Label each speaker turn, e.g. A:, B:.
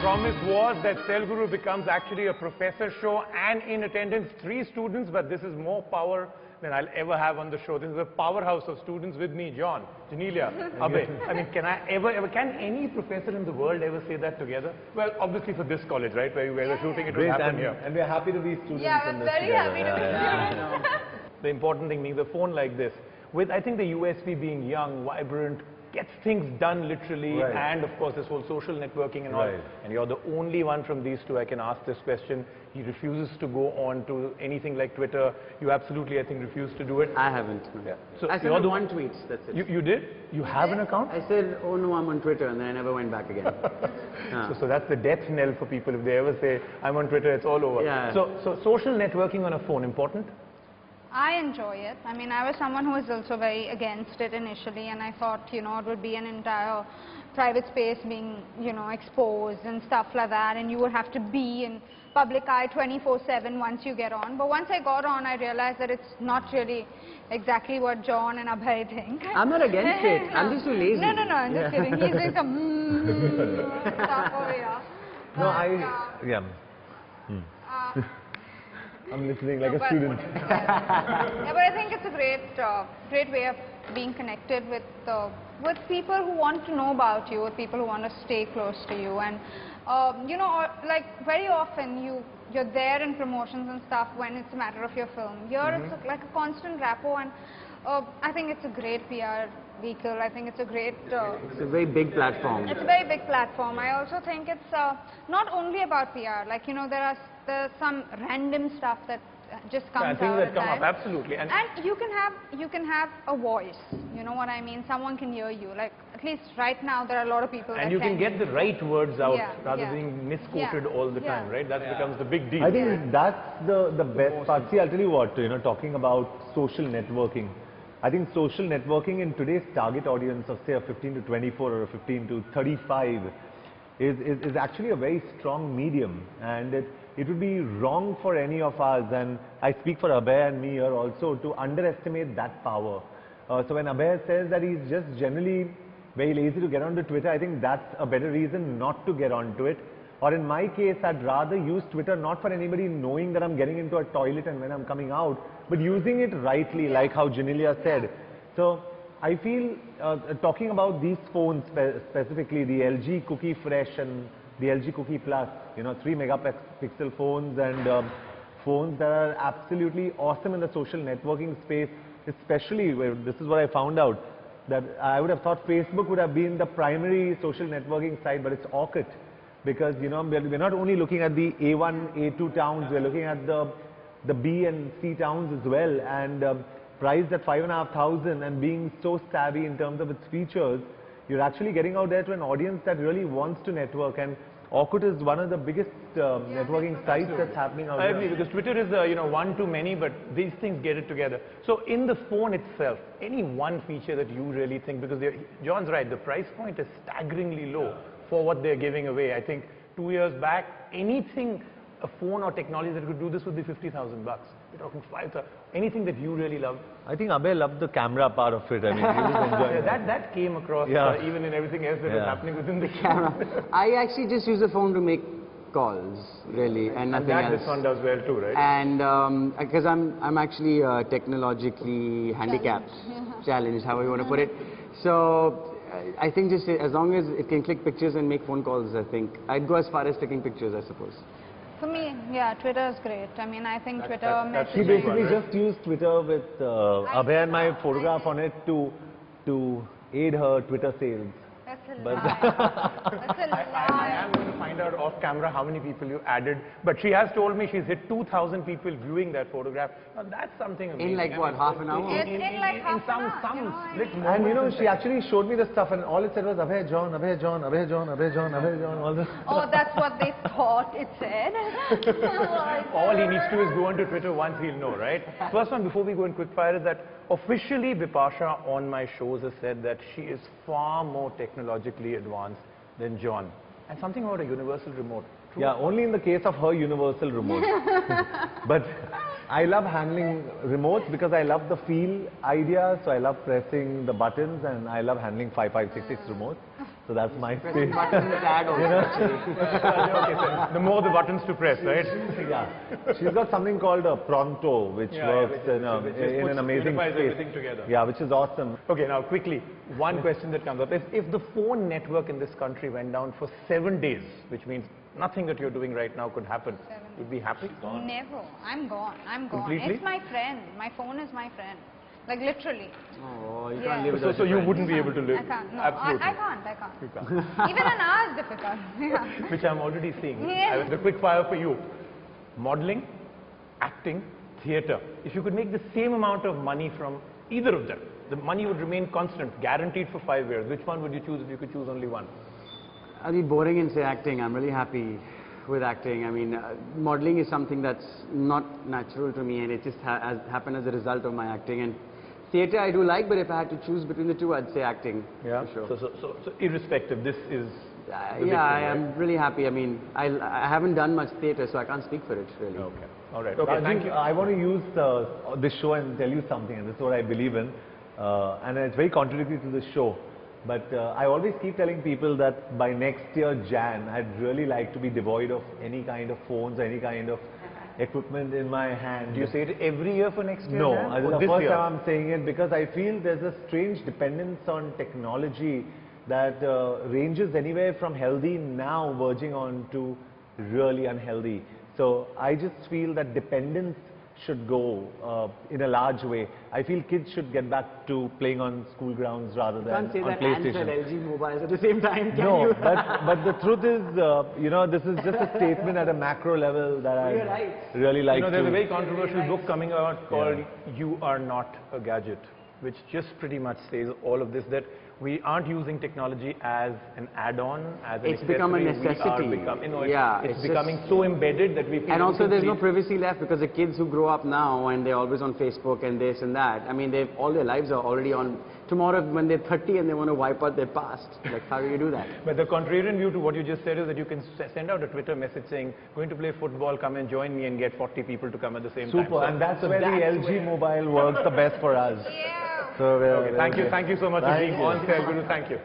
A: promise was that Cell Guru becomes actually a professor show and in attendance 3 students, but this is more power than I'll ever have on the show. This is a powerhouse of students with me, John, Genelia, Abhay. I mean, can any professor in the world ever say that together? Well, obviously for this college, right, where we're shooting, it will happen here.
B: And we're happy to be students.
C: Yeah, we're very happy to be students.
A: The important thing being the phone like this, with I think the USP being young, vibrant, gets things done literally, and of course this whole social networking and all. And you're the only one from these two I can ask this question. He refuses to go on to anything like Twitter. You absolutely, I think, refuse to do it.
D: I haven't. No.
A: Yeah. So
D: I sent one tweet, that's it.
A: You did? You have an account?
D: I said, oh no, I'm on Twitter, and then I never went back again.
A: So that's the death knell for people. If they ever say, I'm on Twitter, it's all over.
D: Yeah.
A: So social networking on a phone, important?
C: I enjoy it. I mean, I was someone who was also very against it initially, and I thought, you know, it would be an entire private space being, you know, exposed and stuff like that, and you would have to be in public eye 24/7 once you get on. But once I got on, I realized that it's not really exactly what John and Abhay think.
D: I'm not against it. I'm just too lazy.
C: No, I'm just kidding. He's doing some stuff over here.
B: No, I'm listening like a student.
C: Yeah, but I think it's a great way of being connected with people who want to know about you, with people who want to stay close to you, and you know, like very often you're there in promotions and stuff when it's a matter of your film. Here it's like a constant rapport, and I think it's a great PR vehicle. I think it's a great...
D: it's a very big platform.
C: It's a very big platform. I also think it's not only about PR. Like, you know, there's some random stuff that just comes out
A: that come up, absolutely.
C: And you can have a voice. You know what I mean? Someone can hear you. Like, at least right now, there are a lot of people
A: and you can get the right words out rather than being misquoted all the time, right? That becomes the big deal.
B: I think that's the best part. See, I'll tell you what, you know, talking about social networking. I think social networking in today's target audience of say a 15 to 24 or a 15 to 35 is actually a very strong medium, and it would be wrong for any of us, and I speak for Abhay and me here also, to underestimate that power. So when Abhay says that he's just generally very lazy to get onto Twitter, I think that's a better reason not to get onto it. Or in my case, I'd rather use Twitter not for anybody knowing that I'm getting into a toilet and when I'm coming out, but using it rightly, like how Genelia said. So I feel talking about these phones specifically, the LG Cookie Fresh and the LG Cookie Plus, you know, 3 megapixel phones and phones that are absolutely awesome in the social networking space, especially where this is what I found out, that I would have thought Facebook would have been the primary social networking site, but it's Orkut. Because, you know, we're not only looking at the A1, A2 towns, we're looking at the B and C towns as well, and priced at 5,500 and being so savvy in terms of its features, you're actually getting out there to an audience that really wants to network, and Orkut is one of the biggest networking sites that's happening out there.
A: I agree, because Twitter is, you know, one too many, but these things get it together. So in the phone itself, any one feature that you really think, because John's right, the price point is staggeringly low for what they're giving away. I think 2 years back, anything, a phone or technology that could do this would be 50,000 bucks. We're talking 5,000. Anything that you really love?
B: I think Abhay loved the camera part of it. I mean, he was enjoying
A: that came across even in everything else that was happening within the camera.
D: I actually just use the phone to make calls, really, and nothing else.
A: This one does well too, right?
D: And because I'm actually technologically handicapped, challenged, however you want to put it. So I think just as long as it can click pictures and make phone calls, I think I'd go as far as clicking pictures, I suppose.
C: For me, yeah, Twitter is great. I mean, I think Twitter messaging...
B: She basically just used Twitter with Abhay and my photograph on it to aid her Twitter sales.
C: That's a lie. That's a lie.
A: I am going to find out off camera how many people you added, but she has told me she's hit 2,000 people viewing that photograph. Now that's something amazing.
D: In like what, half an hour?
C: In like half an hour,
A: some split moment.
B: And you know, she actually showed me the stuff, and all it said was Abhay John, Abhay John, Abhay John, Abhay John, Abhay John, all this.
C: Oh, that's what they thought it said.
A: All he needs to do is go onto Twitter once, he'll know, right? First one, before we go in quickfire, is that officially Bipasha on my shows has said that she is far more technologically advanced than John. And something about a universal remote. True?
B: Yeah, only in the case of her universal remote. But I love handling remotes because I love the feel idea, so I love pressing the buttons, and I love handling 5566 remotes. So that's my
D: Pressing
B: speed.
D: buttons is ad also, actually.
A: Okay, so the more the buttons to press, right?
B: Yeah. She's got something called a Pronto, which works in an amazing
A: unifies
B: space.
A: everything together.
B: Yeah, which is awesome.
A: Okay, now quickly, one question that comes up is, if the phone network in this country went down for 7 days, which means nothing that you're doing right now could happen, you'd be happy?
C: Never. I'm gone. I'm gone.
A: Completely?
C: It's my friend. My phone is my friend. Like literally.
D: Oh, you
C: Yeah.
D: can't live without
A: So
D: your
A: you
D: friends.
A: wouldn't be able to live?
C: I can't. No,
A: Absolutely.
C: I can't. I can't.
A: You can't.
C: Even an hour is difficult. Yeah.
A: Which I'm already seeing.
C: Yes.
A: The quick fire for you. Modeling, acting, theatre. If you could make the same amount of money from either of them, the money would remain constant, guaranteed for 5 years. Which one would you choose if you could choose only one?
D: I'll be boring and say acting. I'm really happy with acting. I mean, modeling is something that's not natural to me, and it just has happened as a result of my acting. And theatre I do like, but if I had to choose between the two, I'd say acting.
A: Yeah.
D: For sure.
A: So irrespective, this is the big
D: Yeah,
A: thing, right?
D: I'm really happy. I mean, I haven't done much theatre, so I can't speak for it really.
A: Okay. All right. Okay.
B: Rajiv,
A: Thank you.
B: I want to use this show and tell you something, and this is what I believe in. And it's very contradictory to the show. But I always keep telling people that by next year, Jan, I'd really like to be devoid of any kind of phones, any kind of equipment in my hand.
A: Do you say it every year for next year?
B: No,
A: Jan?
B: this
A: Or
B: is the
A: this
B: first
A: year?
B: time I'm saying it because I feel there's a strange dependence on technology that ranges anywhere from healthy now verging on to really unhealthy. So I just feel that dependence should go in a large way. I feel kids should get back to playing on school grounds rather
D: You
B: than
D: can't say
B: on
D: that and sell
B: PlayStation.
D: LG mobiles at the same time, can
B: No,
D: you?
B: but the truth is, you know, this is just a statement at a macro level that
D: You're
B: I
D: right.
B: really like
A: You know, there's a
B: to.
A: very controversial book coming out called You Are Not a Gadget, which just pretty much says all of this, that we aren't using technology as an add-on, as an
D: It's become a
A: accessory.
D: necessity.
A: It's
D: it's
A: becoming
D: just-
A: so embedded that we feel
D: And also there's no
A: incomplete.
D: privacy left because the kids who grow up now and they're always on Facebook and this and that, I mean, all their lives are already on. Tomorrow when they're 30 and they want to wipe out their past, like how do you do that?
A: But the contrarian view to what you just said is that you can send out a Twitter message saying, going to play football, come and join me, and get 40 people to come at the same time.
B: Super, and that's where the LG mobile works the best for us.
C: Yeah.
B: So
A: Okay, thank you so much for
B: Thank
A: being
B: you.
A: on, Guru. Thank you.